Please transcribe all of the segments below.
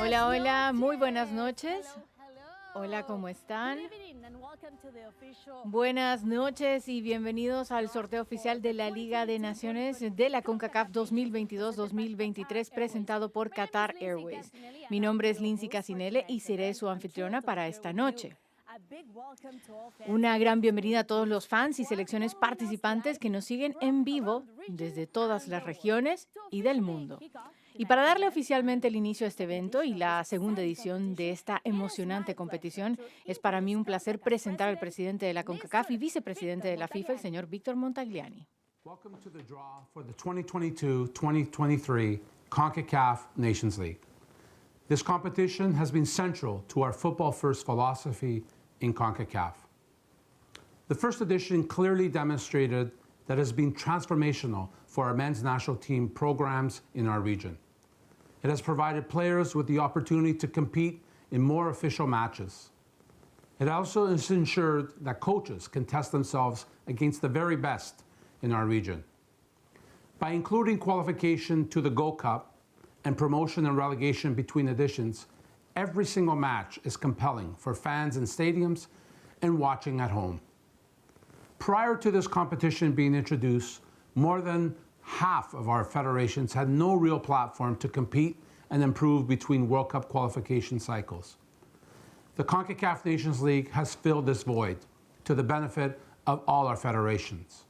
Hola, hola, muy buenas noches. Hola, ¿cómo están? Buenas noches y bienvenidos al sorteo oficial de la Liga de Naciones de la Concacaf 2022-2023 presentado por Qatar Airways. Mi nombre es Lindsay Casinelli y seré su anfitriona para esta noche. Una gran bienvenida a todos los fans y selecciones participantes que nos siguen en vivo desde todas las regiones y del mundo. Y para darle oficialmente el inicio a este evento y la segunda edición de esta emocionante competición, es para mí un placer presentar al presidente de la CONCACAF y vicepresidente de la FIFA, el señor Víctor Montagliani. Welcome to the draw for the 2022-2023 Concacaf Nations League. This competition has been central to our football-first philosophy in CONCACAF. The first edition clearly demonstrated that it has been transformational for our men's national team programs in our region. It has provided players with the opportunity to compete in more official matches. It also has ensured that coaches can test themselves against the very best in our region. By including qualification to the Gold Cup and promotion and relegation between editions, every single match is compelling for fans in stadiums and watching at home. Prior to this competition being introduced, more than half of our federations had no real platform to compete and improve between World Cup qualification cycles. The CONCACAF Nations League has filled this void to the benefit of all our federations.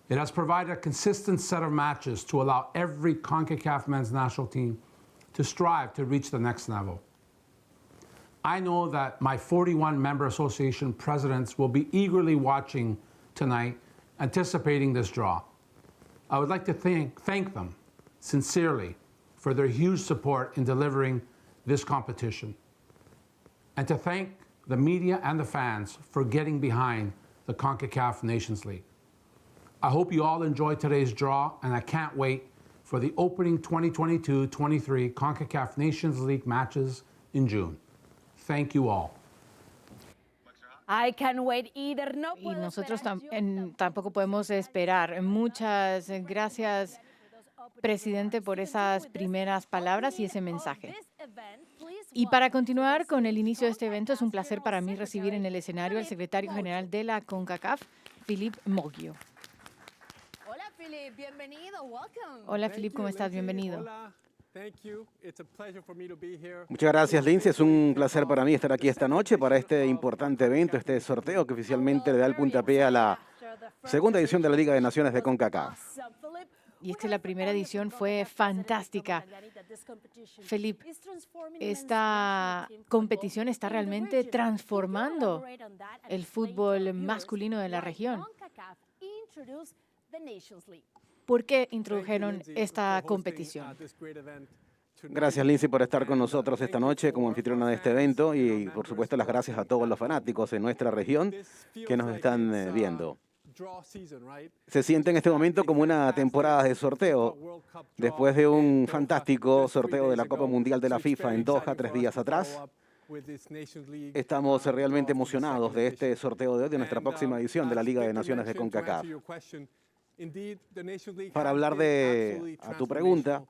It has provided a consistent set of matches to allow every CONCACAF men's national team to strive to reach the next level. I know that my 41 member association presidents will be eagerly watching tonight, anticipating this draw. I would like to thank them sincerely for their huge support in delivering this competition, and to thank the media and the fans for getting behind the CONCACAF Nations League. I hope you all enjoy today's draw, and I can't wait for the opening 2022-23 CONCACAF Nations League matches in June. Thank you all. I can't wait either. Y nosotros tampoco podemos esperar. Muchas gracias, presidente, por esas primeras palabras y ese mensaje. Y para continuar con el inicio de este evento, es un placer para mí recibir en el escenario al secretario general de la CONCACAF, Philippe Moggio. Hola, Philippe, bienvenido. Welcome. Hola, Philippe, ¿cómo estás? Bienvenido. Muchas gracias, Lindsay. Es un placer para mí estar aquí esta noche para este importante evento, este sorteo que oficialmente le da el puntapié a la segunda edición de la Liga de Naciones de CONCACAF. Y es que la primera edición fue fantástica. Felipe, esta competición está realmente transformando el fútbol masculino de la región. ¿Por qué introdujeron esta competición? Gracias, Lindsay, por estar con nosotros esta noche como anfitriona de este evento y, por supuesto, las gracias a todos los fanáticos en nuestra región que nos están viendo. Se siente en este momento como una temporada de sorteo después de un fantástico sorteo de la Copa Mundial de la FIFA en Doha 3 días atrás. Estamos realmente emocionados de este sorteo de hoy, de nuestra próxima edición de la Liga de Naciones de CONCACAF. Para hablar a tu pregunta,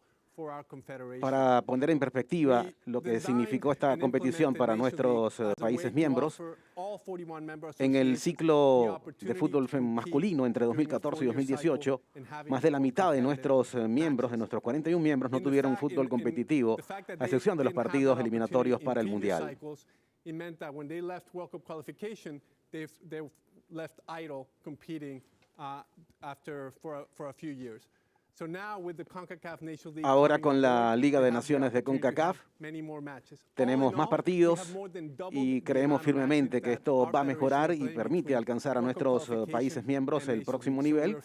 para poner en perspectiva lo que significó esta competición para nuestros países miembros, en el ciclo de fútbol masculino entre 2014 y 2018, más de la mitad de nuestros miembros, de nuestros 41 miembros, no tuvieron fútbol competitivo, a excepción de los partidos eliminatorios para el Mundial. Ahora con la Liga de Naciones de CONCACAF tenemos más partidos y creemos firmemente que esto va a mejorar y permite alcanzar a nuestros países miembros el próximo nivel,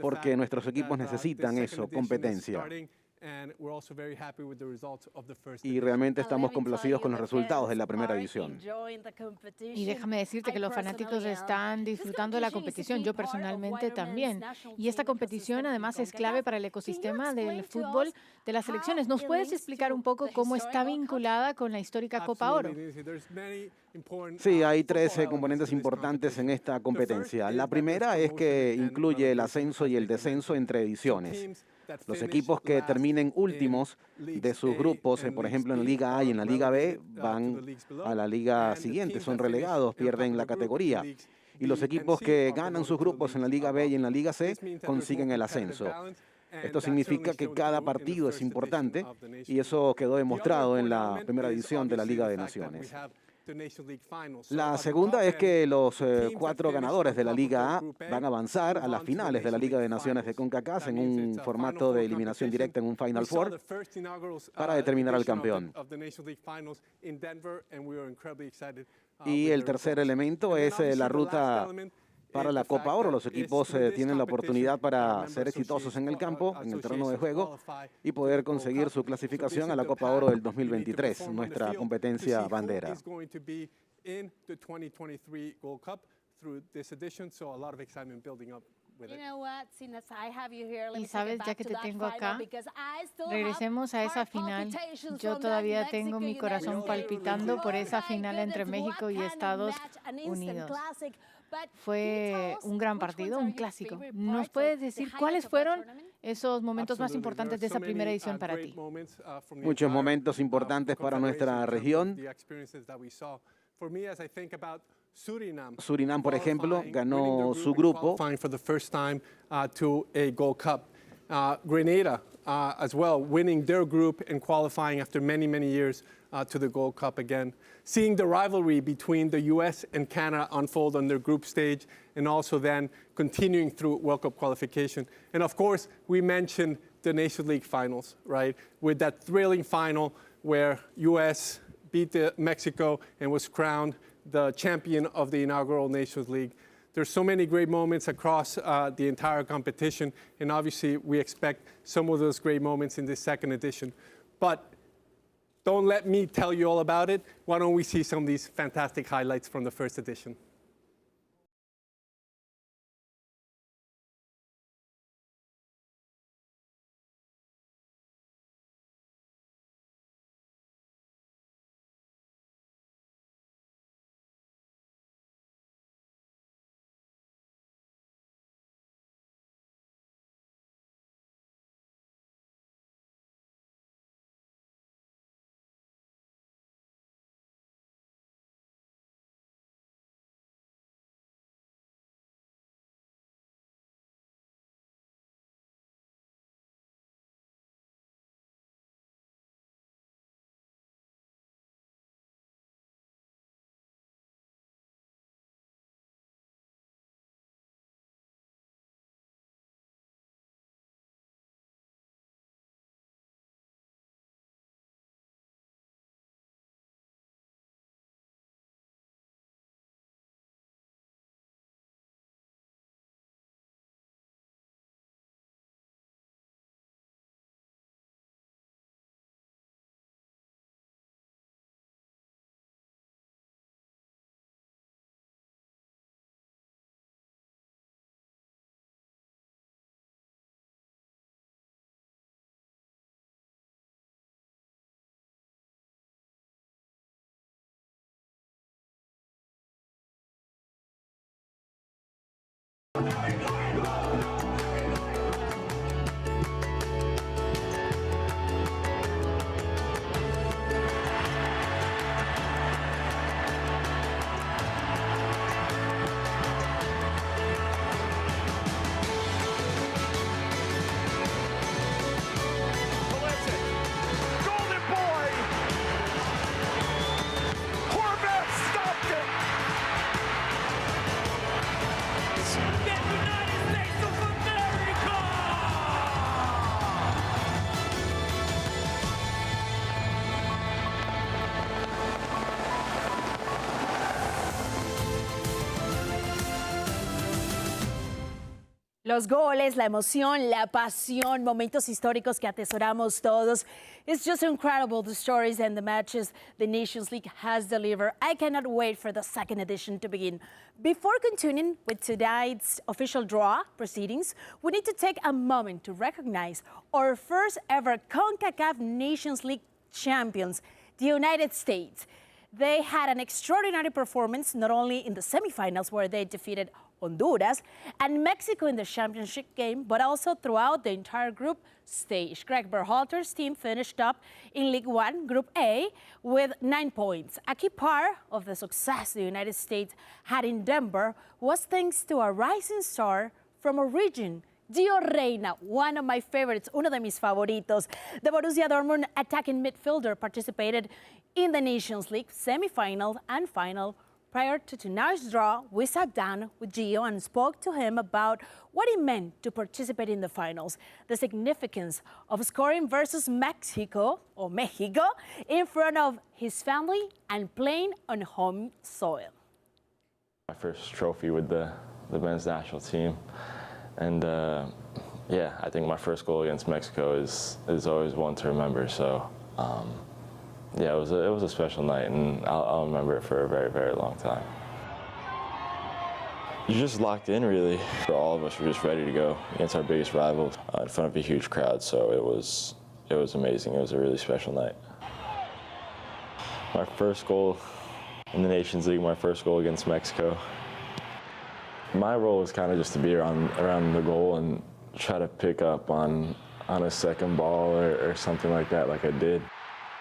porque nuestros equipos necesitan eso, competencia. Y realmente estamos complacidos con los resultados de la primera edición. Y déjame decirte que los fanáticos están disfrutando de la competición, yo personalmente también. Y esta competición además es clave para el ecosistema del fútbol de las selecciones. ¿Nos puedes explicar un poco cómo está vinculada con la histórica Copa Oro? Sí, hay 13 componentes importantes en esta competencia. La primera es que incluye el ascenso y el descenso entre ediciones. Los equipos que terminen últimos de sus grupos, por ejemplo en la Liga A y en la Liga B, van a la liga siguiente, son relegados, pierden la categoría. Y los equipos que ganan sus grupos en la Liga B y en la Liga C consiguen el ascenso. Esto significa que cada partido es importante y eso quedó demostrado en la primera edición de la Liga de Naciones. La segunda es que los 4 ganadores de la Liga A van a avanzar a las finales de la Liga de Naciones de Concacaf en un formato de eliminación directa en un Final Four para determinar al campeón. Y el tercer elemento es la ruta para la Copa Oro. Los equipos tienen la oportunidad para ser exitosos en el campo, en el terreno de juego, y poder conseguir su clasificación a la Copa Oro del 2023, nuestra competencia bandera. Y sabes, ya que te tengo acá, regresemos a esa final. Yo todavía tengo mi corazón palpitando por esa final entre México y Estados Unidos. Fue un gran partido, un clásico. ¿Nos puedes decir cuáles fueron esos momentos más importantes de esa primera edición para ti? Muchos momentos importantes para nuestra región. Surinam, por ejemplo, ganó su grupo. Grenada, as well, winning their group and qualifying after many, many years to the Gold Cup again. Seeing the rivalry between the U.S. and Canada unfold on their group stage and also then continuing through World Cup qualification. And of course, we mentioned the Nations League finals, right? With that thrilling final where U.S. beat Mexico and was crowned the champion of the inaugural Nations League. There's so many great moments across the entire competition, and obviously we expect some of those great moments in this second edition. But don't let me tell you all about it. Why don't we see some of these fantastic highlights from the first edition? Los goles, la emoción, la pasión, momentos históricos que atesoramos todos. It's just incredible, the stories and the matches the Nations League has delivered. I cannot wait for the second edition to begin. Before continuing with tonight's official draw proceedings, we need to take a moment to recognize our first ever Concacaf Nations League champions, the United States. They had an extraordinary performance, not only in the semifinals where they defeated Honduras, and Mexico in the championship game, but also throughout the entire group stage. Greg Berhalter's team finished up in League One, Group A, with 9 points. A key part of the success the United States had in Denver was thanks to a rising star from a region, Gio Reyna, one of my favorites, uno de mis favoritos. The Borussia Dortmund attacking midfielder participated in the Nations League semifinal and final. Prior to tonight's draw, we sat down with Gio and spoke to him about what it meant to participate in the finals, the significance of scoring versus Mexico in front of his family and playing on home soil. My first trophy with the men's national team, and yeah, I think my first goal against Mexico is always one to remember. So. Yeah, it was a special night, and I'll remember it for a very, very long time. You're just locked in, really. For all of us, we're just ready to go against our biggest rival in front of a huge crowd. So it was amazing. It was a really special night. My first goal in the Nations League, my first goal against Mexico. My role was kind of just to be around the goal and try to pick up on a second ball or something like that, like I did.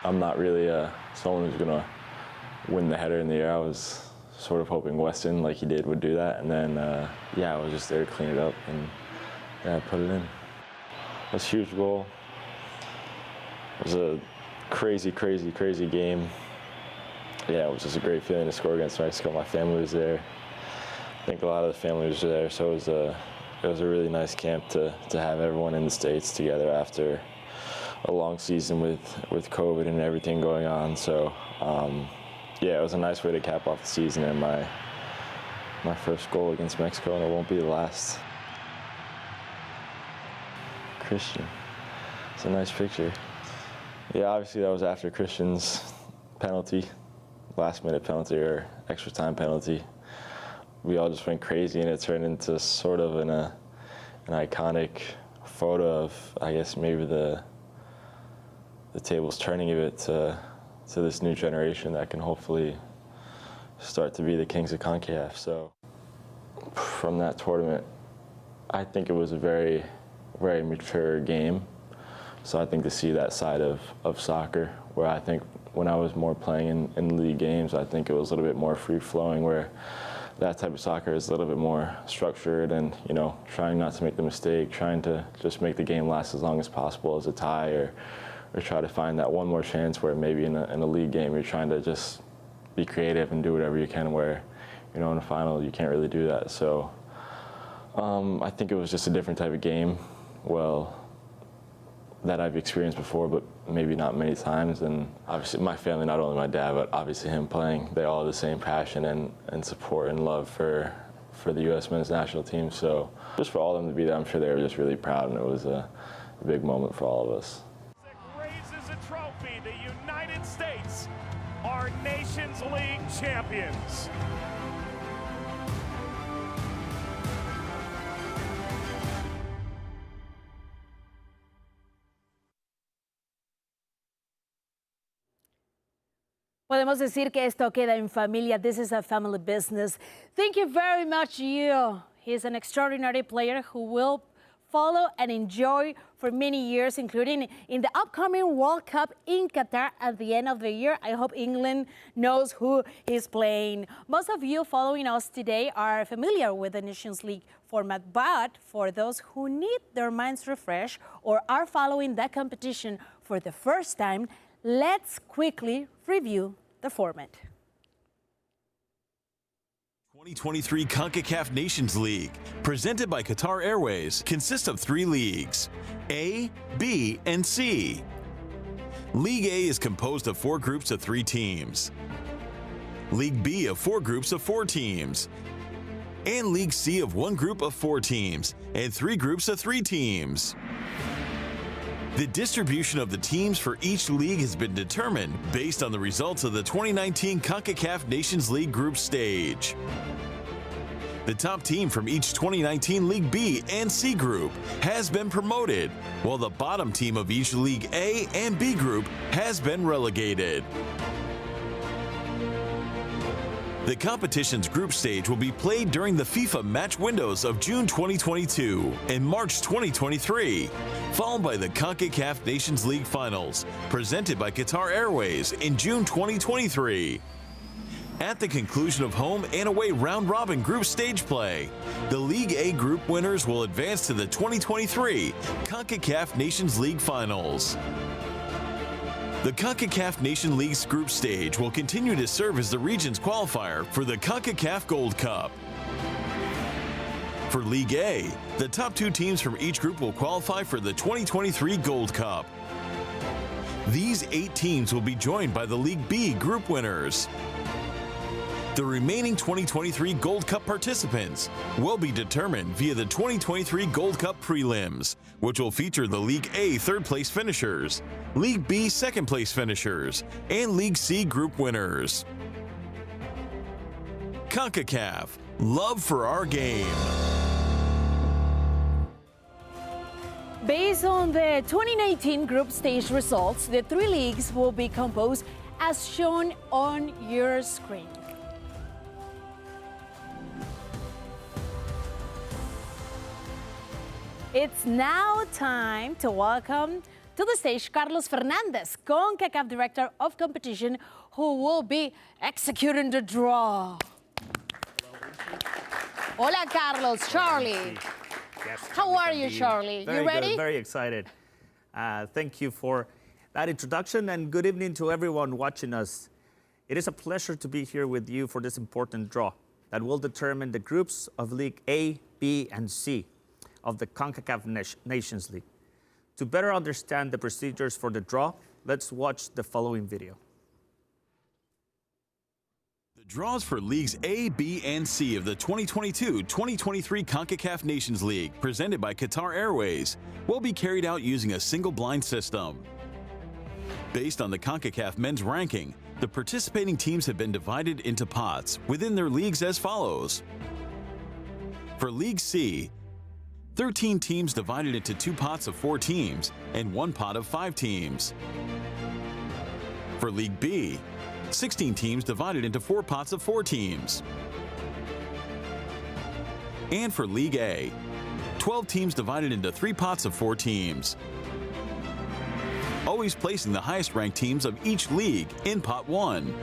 I'm not really someone who's going to win the header in the air. I was sort of hoping Weston, like he did, would do that. And then, yeah, I was just there to clean it up and yeah, put it in. It was a huge goal. It was a crazy, crazy, crazy game. Yeah, it was just a great feeling to score against Mexico. My family was there. I think a lot of the family was there, so it was a really nice camp to have everyone in the States together after a long season with COVID and everything going on. So yeah, it was a nice way to cap off the season and my first goal against Mexico, and it won't be the last. Christian, it's a nice picture. Yeah, obviously that was after Christian's penalty, last-minute penalty or extra time penalty. We all just went crazy, and it turned into sort of an iconic photo of, I guess, maybe the table's turning a bit to this new generation that can hopefully start to be the kings of Concacaf. So from that tournament, I think it was a very, very mature game. So I think to see that side of soccer, where I think when I was more playing in league games, I think it was a little bit more free-flowing, where that type of soccer is a little bit more structured and, you know, trying not to make the mistake, trying to just make the game last as long as possible as a tie, or try to find that one more chance, where maybe in a league game you're trying to just be creative and do whatever you can, where, you know, in a final you can't really do that. So I think it was just a different type of game, well, that I've experienced before, but maybe not many times. And obviously my family, not only my dad, but obviously him playing, they all have the same passion and support and love for the U.S. men's national team. So just for all of them to be there, I'm sure they were just really proud, and it was a big moment for all of us. Raises a trophy. The United States are Nations League champions. Podemos decir que esto queda en familia. This is a family business. Thank you very much, Gio. He's an extraordinary player who will follow and enjoy for many years, including in the upcoming World Cup in Qatar at the end of the year. I hope England knows who is playing. Most of you following us today are familiar with the Nations League format, but for those who need their minds refreshed or are following that competition for the first time, let's quickly review the format. 2023 Concacaf Nations League, presented by Qatar Airways, consists of 3 leagues, A, B, and C. League A is composed of 4 groups of 3 teams. League B of 4 groups of 4 teams. And League C of 1 group of 4 teams and 3 groups of 3 teams. The distribution of the teams for each league has been determined based on the results of the 2019 Concacaf Nations League group stage. The top team from each 2019 League B and C group has been promoted, while the bottom team of each League A and B group has been relegated. The competition's group stage will be played during the FIFA match windows of June 2022 and March 2023, followed by the Concacaf Nations League Finals, presented by Qatar Airways in June 2023. At the conclusion of home and away round-robin group stage play, the League A group winners will advance to the 2023 Concacaf Nations League Finals. The Concacaf Nation League's group stage will continue to serve as the region's qualifier for the Concacaf Gold Cup. For League A, the top 2 teams from each group will qualify for the 2023 Gold Cup. These 8 teams will be joined by the League B group winners. The remaining 2023 Gold Cup participants will be determined via the 2023 Gold Cup prelims, which will feature the League A third-place finishers, League B second-place finishers, and League C group winners. CONCACAF, love for our game. Based on the 2019 group stage results, the 3 leagues will be composed as shown on your screen. It's now time to welcome to the stage Carlos Fernandez, CONCACAF Director of Competition, who will be executing the draw. Hola, Carlos. Charlie. Yes, How are you, Charlie? Very You ready? Good, very excited. Thank you for that introduction, and good evening to everyone watching us. It is a pleasure to be here with you for this important draw that will determine the groups of League A, B, and C of the CONCACAF Nations League. To better understand the procedures for the draw, let's watch the following video. The draws for Leagues A, B, and C of the 2022-2023 CONCACAF Nations League, presented by Qatar Airways, will be carried out using a single blind system. Based on the CONCACAF men's ranking, the participating teams have been divided into pots within their leagues as follows. For League C, 13 teams divided into 2 pots of 4 teams and 1 pot of 5 teams. For League B, 16 teams divided into 4 pots of 4 teams. And for League A, 12 teams divided into 3 pots of 4 teams. Always placing the highest ranked teams of each league in pot 1.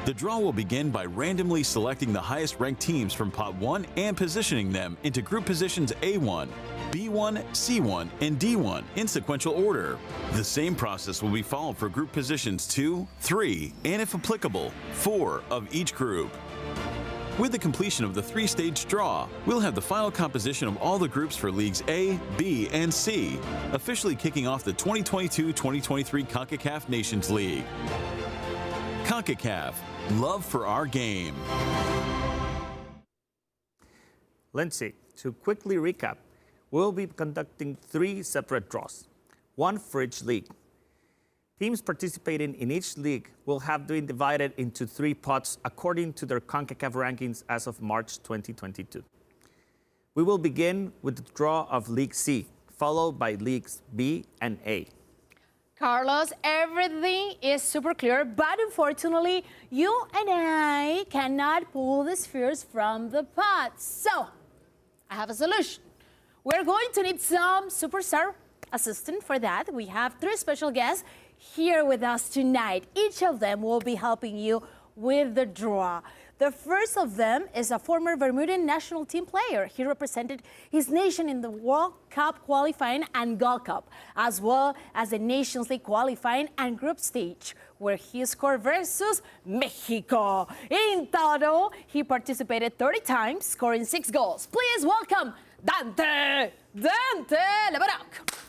The draw will begin by randomly selecting the highest ranked teams from pot 1 and positioning them into group positions A1, B1, C1, and D1 in sequential order. The same process will be followed for group positions 2, 3, and if applicable, 4 of each group. With the completion of the 3-stage draw, we'll have the final composition of all the groups for Leagues A, B, and C, officially kicking off the 2022-2023 CONCACAF Nations League. CONCACAF, love for our game. Lindsay, to quickly recap, we'll be conducting 3 separate draws, 1 for each league. Teams participating in each league will have been divided into 3 pots according to their CONCACAF rankings as of March 2022. We will begin with the draw of League C, followed by Leagues B and A. Carlos, everything is super clear, but unfortunately, you and I cannot pull the spheres from the pot. So, I have a solution. We're going to need some superstar assistant for that. We have 3 special guests here with us tonight. Each of them will be helping you with the draw. The first of them is a former Bermudan national team player. He represented his nation in the World Cup qualifying and Gold Cup, as well as the Nations League qualifying and group stage, where he scored versus Mexico. In total, he participated 30 times, scoring 6 goals. Please welcome Dante Lebaroc.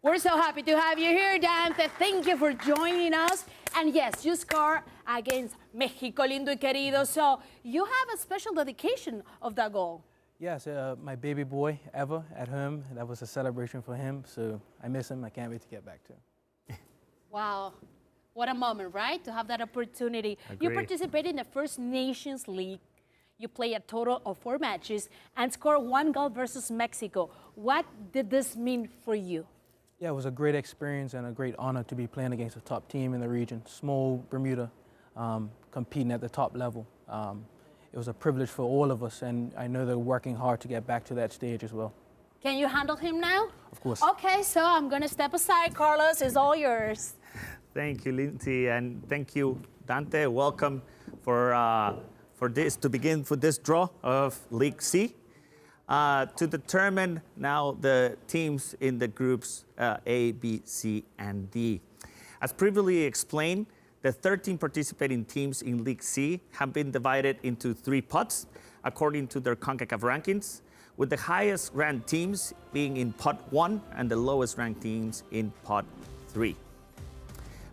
We're so happy to have you here, Dante. Thank you for joining us. And yes, you scored against Mexico, lindo y querido. So you have a special dedication of that goal. Yes, my baby boy, Eva, at home. That was a celebration for him. So I miss him. I can't wait to get back to him. Wow. What a moment, right? To have that opportunity. You Agree. participate in the First Nations League. You play a total of 4 matches and score 1 goal versus Mexico. What did this mean for you? Yeah, it was a great experience and a great honor to be playing against a top team in the region, small Bermuda, competing at the top level. It was a privilege for all of us, and I know they're working hard to get back to that stage as well. Can you handle him now? Of course. Okay, so I'm going to step aside. Carlos, it's all yours. Thank you, Lindsay, and thank you, Dante. Welcome for this to begin for this draw of League C. To determine now the teams in the groups A, B, C, and D. As previously explained, the 13 participating teams in League C have been divided into 3 pots according to their CONCACAF rankings, with the highest ranked teams being in pot 1 and the lowest ranked teams in pot 3.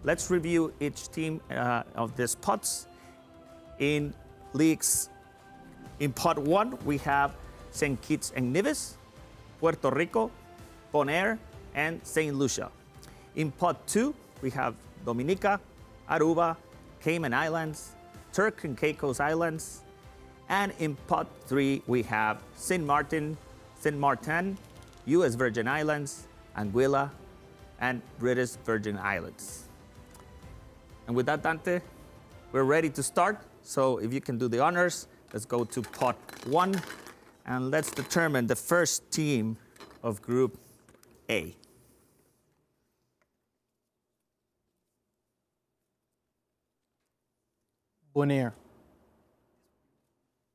Let's review each team of these pots. In leagues, in pot 1, we have St. Kitts and Nevis, Puerto Rico, Bonaire, and St. Lucia. In pot 2, we have Dominica, Aruba, Cayman Islands, Turk and Caicos Islands, and in pot 3, we have St. Martin, U.S. Virgin Islands, Anguilla, and British Virgin Islands. And with that, Dante, we're ready to start. So if you can do the honors, let's go to pot 1, and let's determine the first team of Group A. Bonaire.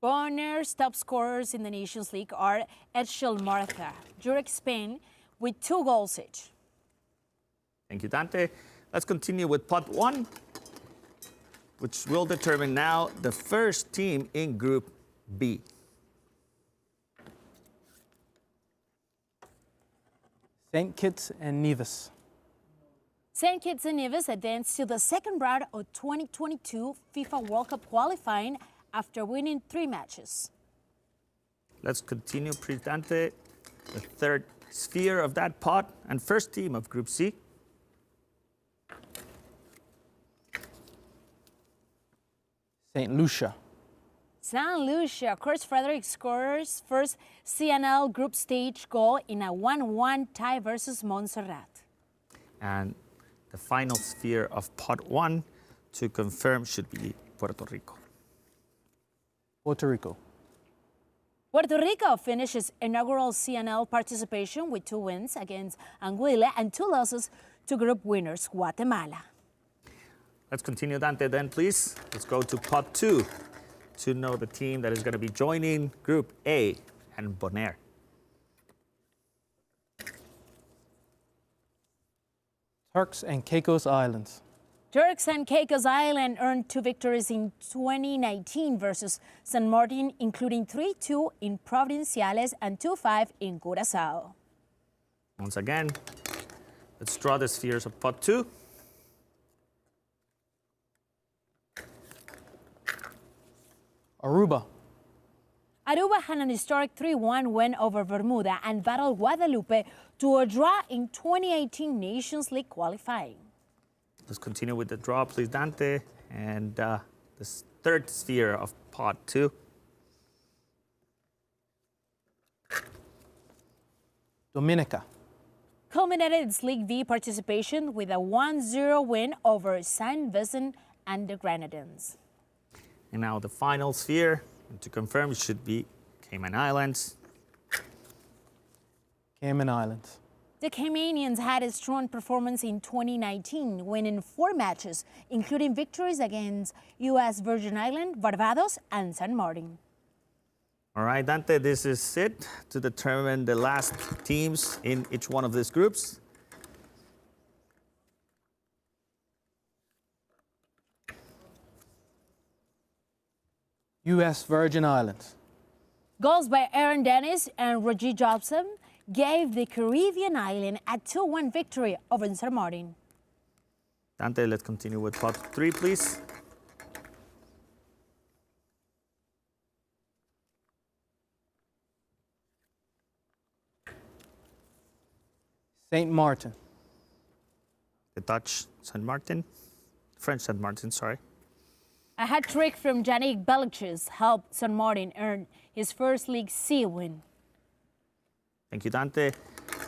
Bonaire's top scorers in the Nations League are Edshel Martha, Jurek Spain, with 2 goals each. Thank you, Dante. Let's continue with pot 1, which will determine now the first team in Group B. St. Kitts and Nevis. St. Kitts and Nevis advanced to the second round of 2022 FIFA World Cup qualifying after winning 3 matches. Let's continue, please, Dante, the third sphere of that pot and first team of Group C. St. Lucia. St. Lucia, Kurt Frederick scores first CNL group stage goal in a 1-1 tie versus Montserrat. And the final sphere of pot 1 to confirm should be Puerto Rico. Puerto Rico. Puerto Rico finishes inaugural CNL participation with 2 wins against Anguilla and 2 losses to group winners Guatemala. Let's continue, Dante, then, please. Let's go to pot 2 to know the team that is going to be joining Group A and Bonaire. Turks and Caicos Islands. Turks and Caicos Island earned 2 victories in 2019 versus San Martin, including 3-2 in Provinciales and 2-5 in Curaçao. Once again, let's draw the spheres of pot 2. Aruba. Aruba had an historic 3-1 win over Bermuda and battled Guadalupe to a draw in 2018 Nations League qualifying. Let's continue with the draw, please, Dante. And this third sphere of pot 2. Dominica. Culminated its League V participation with a 1-0 win over San Vicente and the Grenadines. And now the final sphere, and to confirm, it should be Cayman Islands. Cayman Islands. The Caymanians had a strong performance in 2019, winning 4 matches, including victories against U.S. Virgin Islands, Barbados, and San Martin. All right, Dante, this is it to determine the last teams in each one of these groups. U.S. Virgin Islands. Goals by Aaron Dennis and Reggie Jobson gave the Caribbean island a 2-1 victory over San Martin. Dante, let's continue with pot 3, please. St. Martin. The Dutch San Martin. French St. Martin, sorry. A hat trick from Yannick Belliches helped St. Martin earn his first League C win. Thank you, Dante.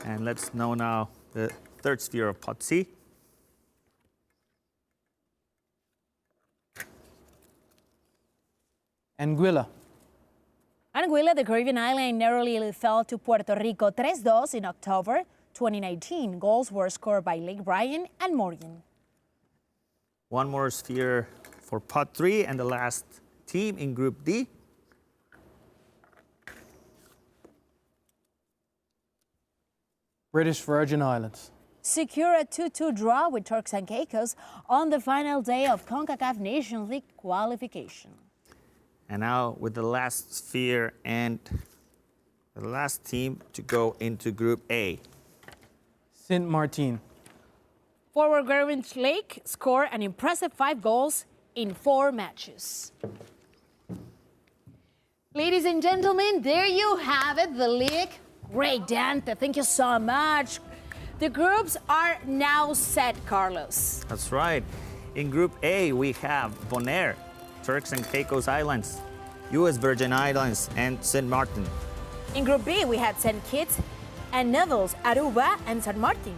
And let's know now the third sphere of Pot C. Anguilla. Anguilla, the Caribbean island, narrowly fell to Puerto Rico 3-2 in October 2019. Goals were scored by Lake Bryan and Morgan. One more sphere for Pot 3 and the last team in Group D. British Virgin Islands. Secure a 2-2 draw with Turks and Caicos on the final day of Concacaf Nations League qualification. And now with the last sphere and the last team to go into Group A. Saint Martin. Forward Greenwich Lake scored an impressive 5 goals in 4 matches. Ladies and gentlemen, there you have it, the league. Great, Dante. Thank you so much. The groups are now set, Carlos. That's right. In Group A, we have Bonaire, Turks and Caicos Islands, U.S. Virgin Islands, and St. Martin. In Group B, we had St. Kitts and Nevis, Aruba, and St. Martin.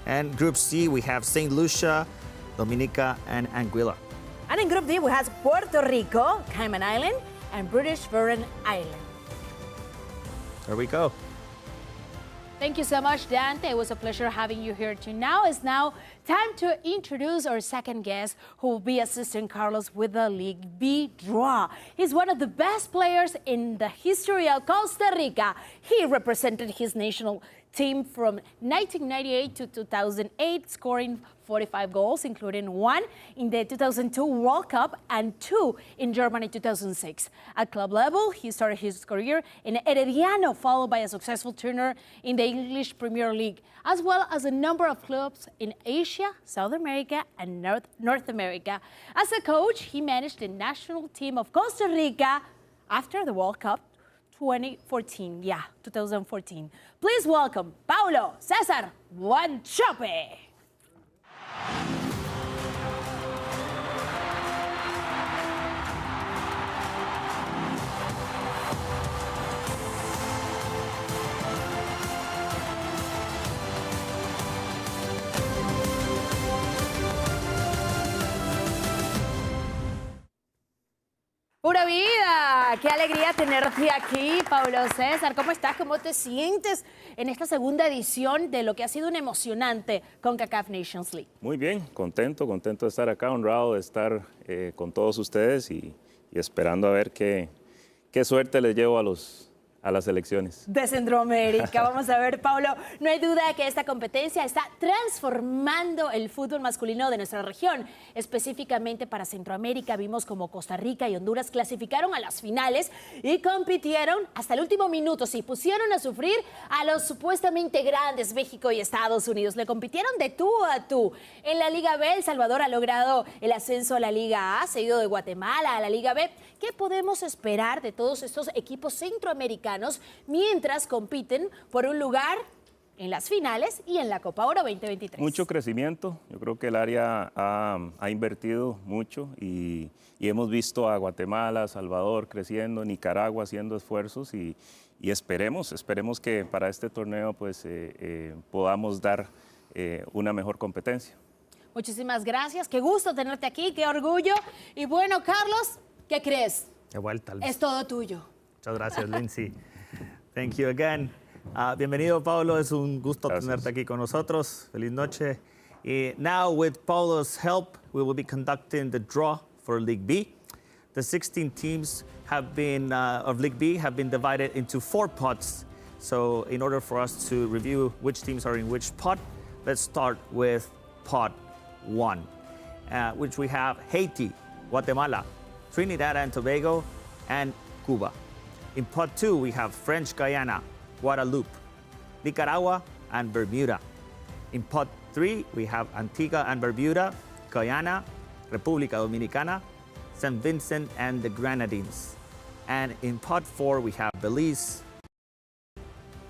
And Group C, we have St. Lucia, Dominica, and Anguilla. And in Group D, we have Puerto Rico, Cayman Island, and British Virgin Island. There we go. Thank you so much, Dante. It was a pleasure having you here too. Now it's time to introduce our second guest, who will be assisting Carlos with the League B draw. He's one of the best players in the history of Costa Rica. He represented his national team from 1998 to 2008, scoring 45 goals, including 1 in the 2002 World Cup and 2 in Germany 2006. At club level, he started his career in Herediano, followed by a successful tenure in the English Premier League, as well as a number of clubs in Asia, South America, and North America. As a coach, he managed the national team of Costa Rica after the World Cup 2014. Please welcome Paulo César Wanchope. ¡Pura vida! ¡Qué alegría tenerte aquí, Paulo César! ¿Cómo estás? ¿Cómo te sientes en esta segunda edición de lo que ha sido un emocionante Concacaf Nations League? Muy bien, contento de estar acá, honrado de estar con todos ustedes y esperando a ver qué suerte les llevo a las elecciones. De Centroamérica. Vamos a ver, Paulo, no hay duda que esta competencia está transformando el fútbol masculino de nuestra región. Específicamente para Centroamérica, vimos como Costa Rica y Honduras clasificaron a las finales y compitieron hasta el último minuto. Sí, pusieron a sufrir a los supuestamente grandes México y Estados Unidos. Le compitieron de tú a tú. En la Liga B, El Salvador ha logrado el ascenso a la Liga A, seguido de Guatemala a la Liga B. ¿Qué podemos esperar de todos estos equipos centroamericanos mientras compiten por un lugar en las finales y en la Copa Oro 2023? Mucho crecimiento. Yo creo que el área ha invertido mucho y hemos visto a Guatemala, Salvador creciendo, Nicaragua haciendo esfuerzos y esperemos que para este torneo pues, podamos dar una mejor competencia. Muchísimas gracias. Qué gusto tenerte aquí, qué orgullo. Y bueno, Carlos, ¿qué crees? De vuelta. Es todo tuyo. Muchas gracias, Lindsay. Thank you again. Bienvenido, Paulo. Es un gusto tenerte aquí con nosotros. Feliz noche. Now, with Paulo's help, we will be conducting the draw for League B. The 16 teams have been of League B have been divided into 4 pots. So, in order for us to review which teams are in which pot, let's start with pot 1, which we have Haiti, Guatemala, Trinidad and Tobago, and Cuba. In pot 2, we have French Guiana, Guadeloupe, Nicaragua, and Bermuda. In pot 3, we have Antigua and Barbuda, Guyana, República Dominicana, St. Vincent and the Grenadines. And in pot 4, we have Belize,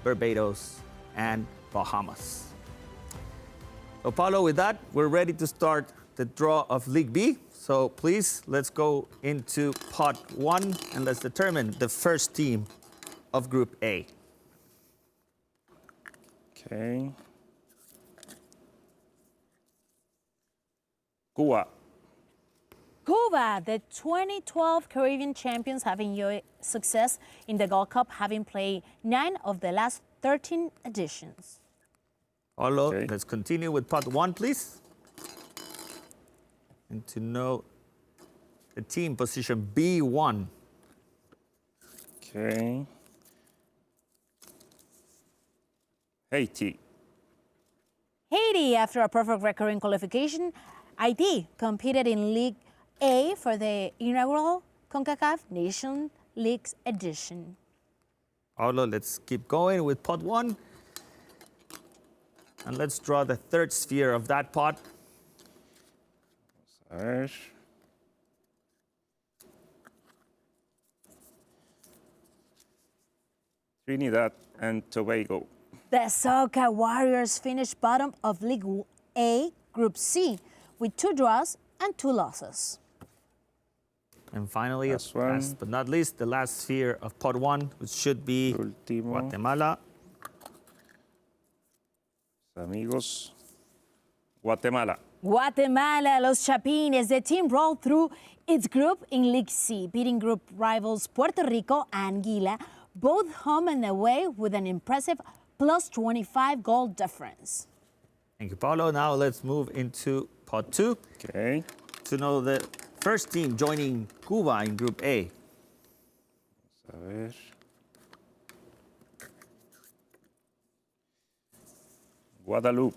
Barbados, and Bahamas. So, Paulo, with that, we're ready to start the draw of League B. So please, let's go into pot 1 and let's determine the first team of Group A. Okay. Cuba. Cuba, the 2012 Caribbean champions, have enjoyed success in the Gold Cup, having played 9 of the last 13 editions. Paulo, Okay. let's continue with pot 1, please. And to know the team position B1. Okay. Haiti. Haiti, after a perfect record in qualification, Haiti competed in League A for the inaugural Concacaf Nation Leagues edition. Paulo, let's keep going with pot 1. And let's draw the third sphere of that pot. A ver. Trinidad and Tobago. The Soca Warriors finished bottom of League A, Group C, with 2 draws and 2 losses. And finally, Last one. last but not least, the last sphere of pot 1, which should be Último. Guatemala. Amigos. Guatemala. Guatemala, Los Chapines, the team rolled through its group in League C, beating group rivals Puerto Rico and Anguilla, both home and away, with an impressive plus 25 goal difference. Thank you, Paulo. Now let's move into pot 2 Okay. to know the first team joining Cuba in Group A. A ver. Guadalupe.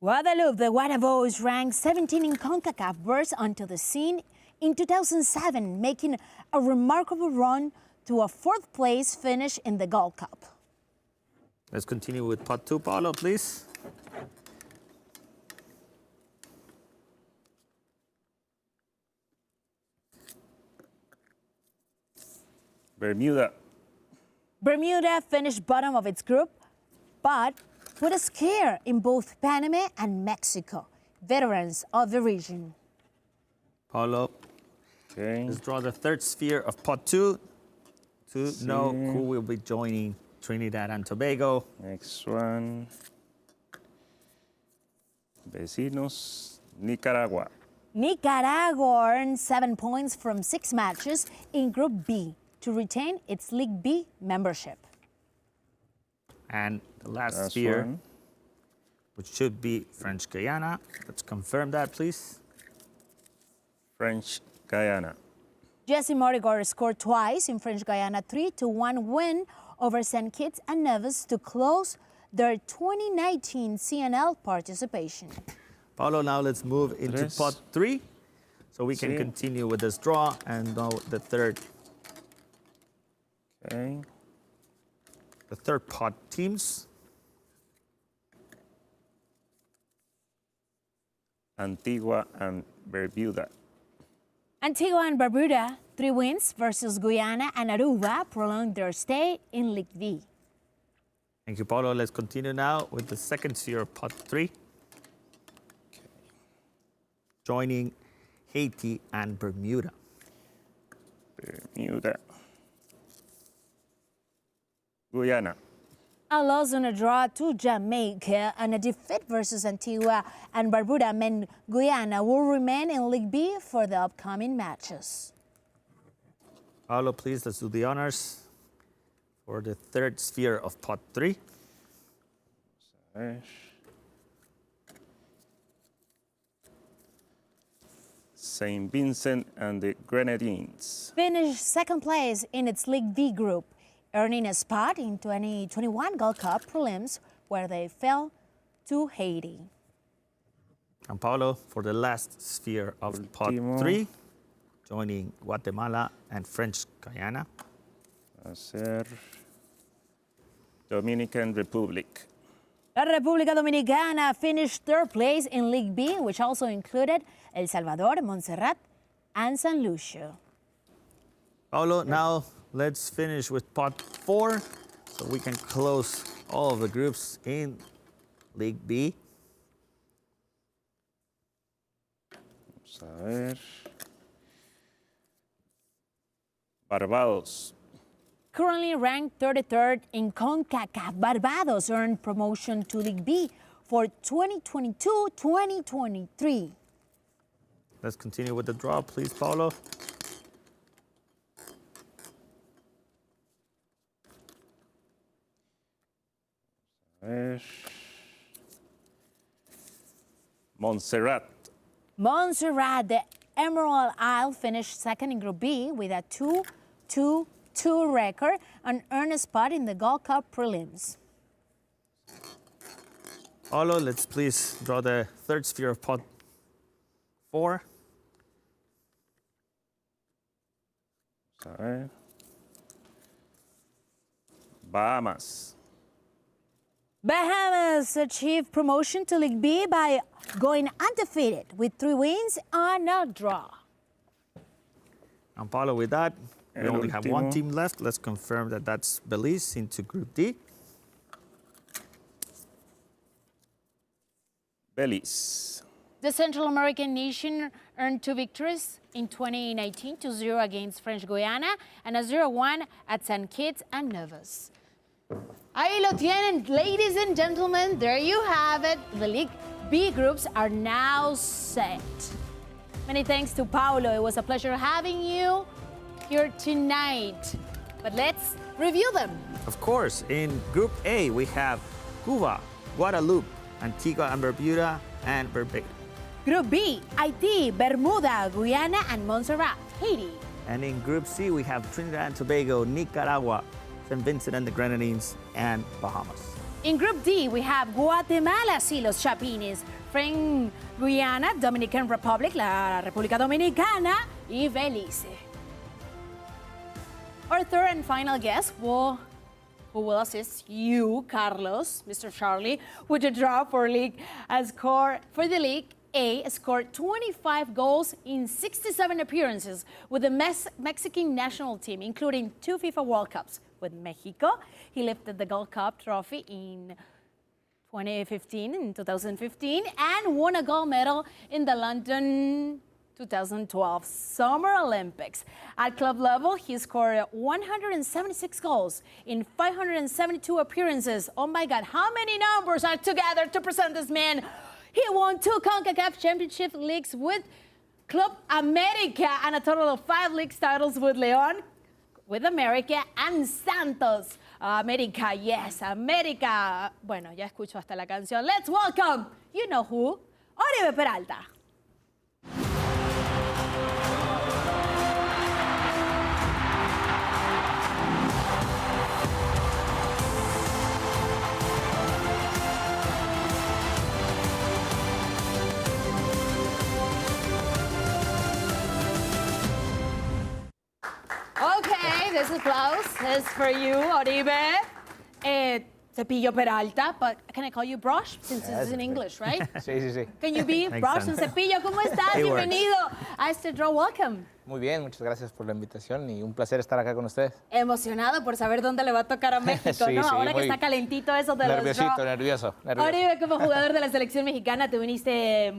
Guadalupe, the Guadavos, ranked 17 in CONCACAF, burst onto the scene in 2007, making a remarkable run to a 4th place finish in the Gold Cup. Let's continue with pot 2, Paulo, please. Bermuda. Bermuda finished bottom of its group, but put a scare in both Panama and Mexico, veterans of the region. Paulo, Okay. let's draw the third sphere of pot 2 to know who will be joining Trinidad and Tobago. Next one. Vecinos. Nicaragua. Nicaragua earned 7 points from 6 matches in Group B to retain its League B membership. And the last Last sphere, one. which should be French Guyana. Let's confirm that, please. French Guyana. Jesse Morigord scored twice in French Guyana 3-1 win over St. Kitts and Nevis to close their 2019 CNL participation. Paulo, now let's move into Tres. pot 3 so we can Sí. continue with this draw and know the third Okay. pot teams. Antigua and Barbuda. Antigua and Barbuda, 3 wins versus Guyana and Aruba, prolonged their stay in League B. Thank you, Paulo. Let's continue now with the second sphere of pot 3. Joining Haiti and Bermuda. Bermuda. Guyana. A loss and a draw to Jamaica and a defeat versus Antigua and Barbuda meant Guyana will remain in League B for the upcoming matches. Paulo, please, let's do the honors for the third sphere of pot 3. St. Vincent and the Grenadines. Finished 2nd place in its League B group, earning a spot in 2021 Gold Cup prelims where they fell to Haiti. And Paulo, for the last sphere of pot Último. 3, joining Guatemala and French Guyana. Va a ser Dominican Republic. La República Dominicana finished 3rd place in League B, which also included El Salvador, Montserrat, and San Lucia. Paulo, now let's finish with pot 4 so we can close all of the groups in League B. Vamos a ver. Barbados. Currently ranked 33rd in Concacaf, Barbados earned promotion to League B for 2022-2023. Let's continue with the draw, please, Paulo. A ver. Montserrat. Montserrat, the Emerald Isle, finished second in Group B with a 2-2-2 record and earned a spot in the Gold Cup prelims. Paulo, let's please draw the third sphere of pot 4. A ver. Bahamas. Bahamas achieved promotion to League B by going undefeated with 3 wins and a draw. And Paulo, with that, we El only have one último. team left. Let's confirm that that's Belize into Group D. Belize. The Central American nation earned 2 victories in 2019, 2-0 against French Guiana and a 0-1 at St. Kitts and Nevis. Ahí lo tienen, ladies and gentlemen, there you have it. The League B groups are now set. Many thanks to Paulo. It was a pleasure having you here tonight. But let's review them. Of course, in Group A, we have Cuba, Guadeloupe, Antigua and Barbuda, and Barbados. Group B, Haiti, Bermuda, Guyana, and Montserrat, Haiti. And in Group C, we have Trinidad and Tobago, Nicaragua, St. Vincent and the Grenadines, and Bahamas. In Group D, we have Guatemala, sí, los Chapines, French Guiana, Dominican Republic, la República Dominicana, y Belice. Our third and final guest who will assist you, Carlos, Mr. Charlie, with the draw for the League A, scored 25 goals in 67 appearances with the Mexican national team, including 2 FIFA World Cups. With Mexico, he lifted the Gold Cup trophy in 2015, and won a gold medal in the London 2012 Summer Olympics. At club level, he scored 176 goals in 572 appearances. Oh my God, how many numbers are together to present this man? He won 2 Concacaf Championship leagues with Club America and a total of 5 league titles with León, with America, and Santos. America, yes, America. Bueno, ya escucho hasta la canción. Let's welcome, you know who, Oribe Peralta. Okay, this applause is for you, Oribe. Cepillo Peralta, but can I call you Brush since this is in English, right? Sí, sí, sí. Can you be Brush and Cepillo? ¿Cómo estás? Bienvenido a este draw. Welcome. Muy bien, muchas gracias por la invitación y un placer estar acá con ustedes. Emocionado por saber dónde le va a tocar a México, Sí, ¿no? sí, Ahora que muy está calentito eso de los draw. Nervioso. Oribe, como jugador de la selección mexicana, tú viviste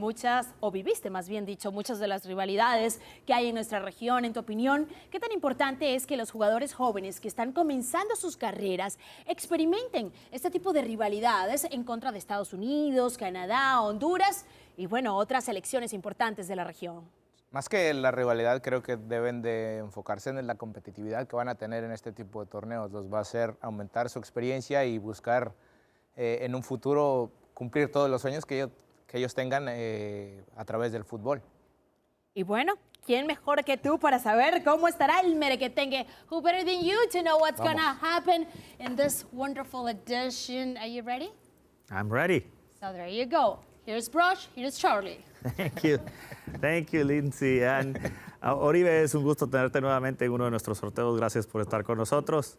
más bien dicho, muchas de las rivalidades que hay en nuestra región. En tu opinión, ¿qué tan importante es que los jugadores jóvenes que están comenzando sus carreras experimenten este tipo de rivalidades en contra de Estados Unidos, Canadá, Honduras y, bueno, otras selecciones importantes de la región? Más que la rivalidad, creo que deben de enfocarse en la competitividad que van a tener en este tipo de torneos. Los va a hacer aumentar su experiencia y buscar en un futuro cumplir todos los sueños que ellos tengan a través del fútbol. Y bueno, ¿quién mejor que tú para saber cómo estará el merequetengue? Who better than you to know what's gonna happen in this wonderful edition? Are you ready? I'm ready. So there you go. Here's Brush, here's Charlie. Thank you. Thank you, Lindsay. And Oribe, es un gusto tenerte nuevamente en uno de nuestros sorteos. Gracias por estar con nosotros.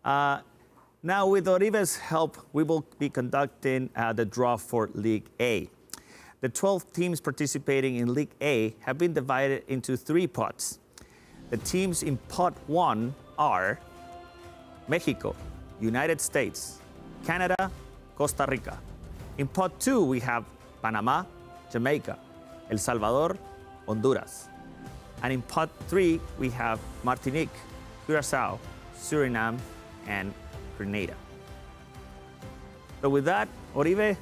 Now, with Oribe's help, we will be conducting the draw for League A. The 12 teams participating in League A have been divided into 3 pots. The teams in Pot 1 are Mexico, United States, Canada, Costa Rica. In Pot 2, we have Panama, Jamaica, El Salvador, Honduras. And in pot 3, we have Martinique, Curacao, Suriname, and Grenada. So with that, Oribe,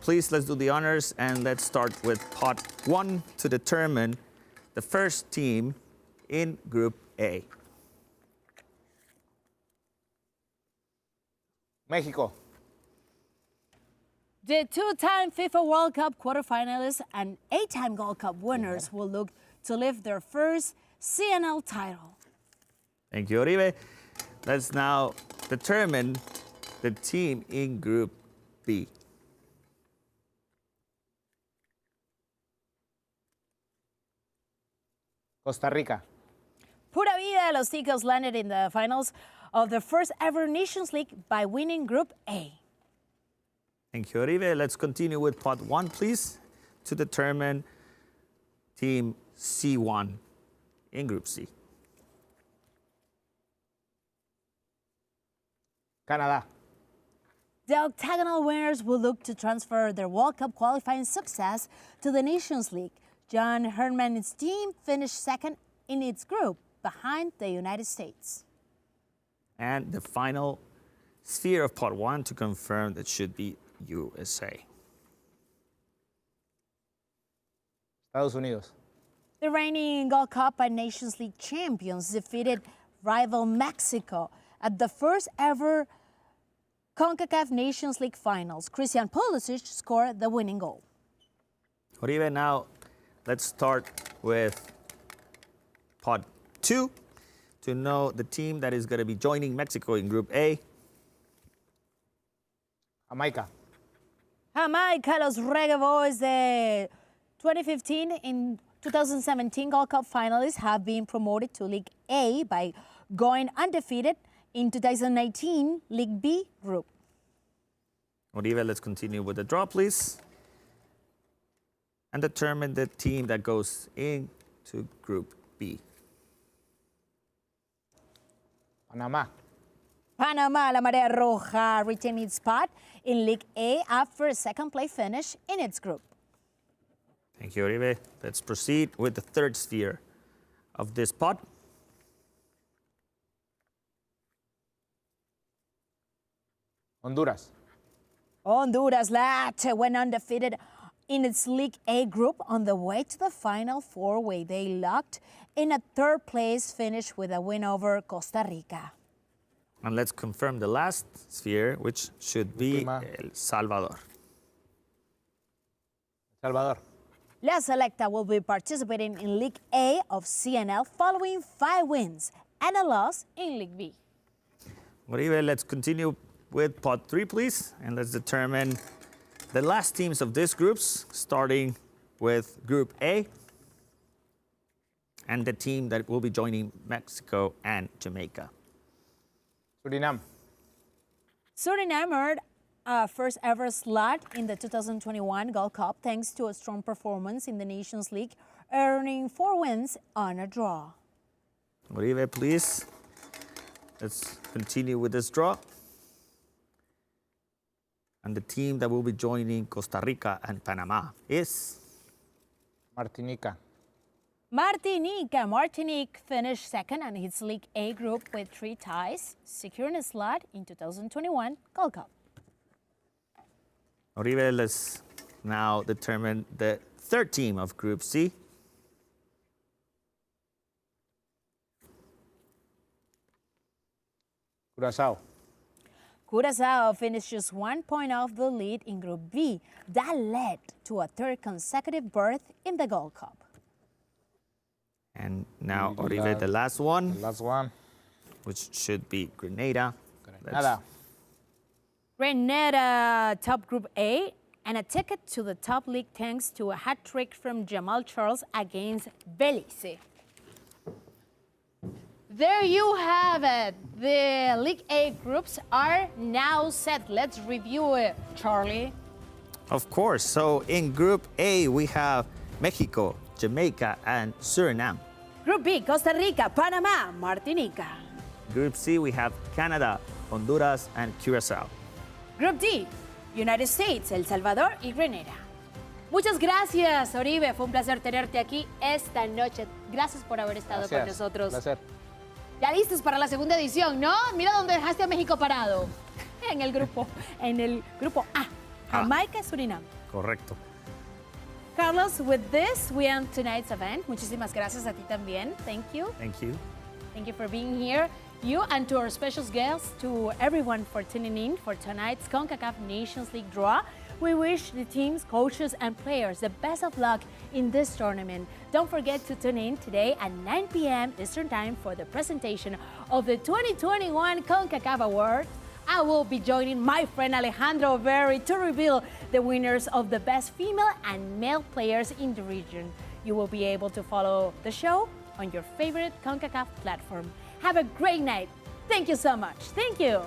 please let's do the honors and let's start with pot 1 to determine the first team in Group A. México. The two-time FIFA World Cup quarterfinalists and 8-time Gold Cup winners will look to lift their first CNL title. Thank you, Oribe. Let's now determine the team in Group B. Costa Rica. Pura vida, los Ticos landed in the finals of the first ever Nations League by winning Group A. Thank you, Oribe. Let's continue with pot 1, please, to determine team C1 in Group C. Canadá. The octagonal winners will look to transfer their World Cup qualifying success to the Nations League. John Herman's team finished second in its group, behind the United States. And the final sphere of pot 1 to confirm that should be USA. Estados Unidos. The reigning Gold Cup and Nations League champions defeated rival Mexico at the first ever Concacaf Nations League finals. Christian Pulisic scored the winning goal. Oribe, now let's start with pot 2 to know the team that is going to be joining Mexico in Group A. Jamaica. Jamaica, los Reggae Boys, the 2015 and 2017 Gold Cup finalists have been promoted to League A by going undefeated in 2019 League B group. Oribe, let's continue with the draw, please. And determine the team that goes into Group B. Panamá. Panama, la Marea Roja, retained its spot in League A after a second-place finish in its group. Thank you, Oribe. Let's proceed with the third sphere of this pot. Honduras. Honduras went undefeated in its League A group on the way to the Final Four, where they locked in a third-place finish with a win over Costa Rica. And let's confirm the last sphere, which should be El Salvador. Salvador. La Selecta will be participating in League A of CNL following 5 wins and a loss in League B. Oribe, let's continue with pot 3, please, and let's determine the last teams of these groups, starting with Group A and the team that will be joining Mexico and Jamaica. Suriname. Suriname earned a first ever slot in the 2021 Gold Cup thanks to a strong performance in the Nations League, earning 4 wins on a draw. Oribe, please. Let's continue with this draw. And the team that will be joining Costa Rica and Panama is Martinica. Martinique finished second in its League A group with 3 ties, securing a slot in 2021 Gold Cup. Oribe, let's now determine the third team of Group C. Curazao. Curacao finished just 1 point off the lead in Group B. That led to a third consecutive berth in the Gold Cup. And now, Oribe, the last one. The last one. Which should be Grenada. Grenada top Group A and a ticket to the top league thanks to a hat trick from Jamal Charles against Belize. There you have it. The League A groups are now set. Let's review it, Charlie. Of course. So in Group A, we have Mexico, Jamaica, and Suriname. Group B, Costa Rica, Panama, Martinica. Group C, we have Canada, Honduras, and Curacao. Group D, United States, El Salvador y Grenada. Muchas gracias, Oribe. Fue un placer tenerte aquí esta noche. Gracias por haber estado con nosotros. Un placer. Ya listos para la segunda edición, ¿no? Mira dónde dejaste a México parado. En el grupo A. Jamaica y Surinam. Correcto. Carlos, with this, we end tonight's event. Muchísimas gracias a ti también. Thank you. Thank you. Thank you for being here. You and to our special guests, to everyone for tuning in for tonight's CONCACAF Nations League draw. We wish the teams, coaches, and players the best of luck in this tournament. Don't forget to tune in today at 9 p.m. Eastern Time for the presentation of the 2021 CONCACAF Award. I will be joining my friend Alejandro Berry to reveal the winners of the best female and male players in the region. You will be able to follow the show on your favorite CONCACAF platform. Have a great night. Thank you so much. Thank you.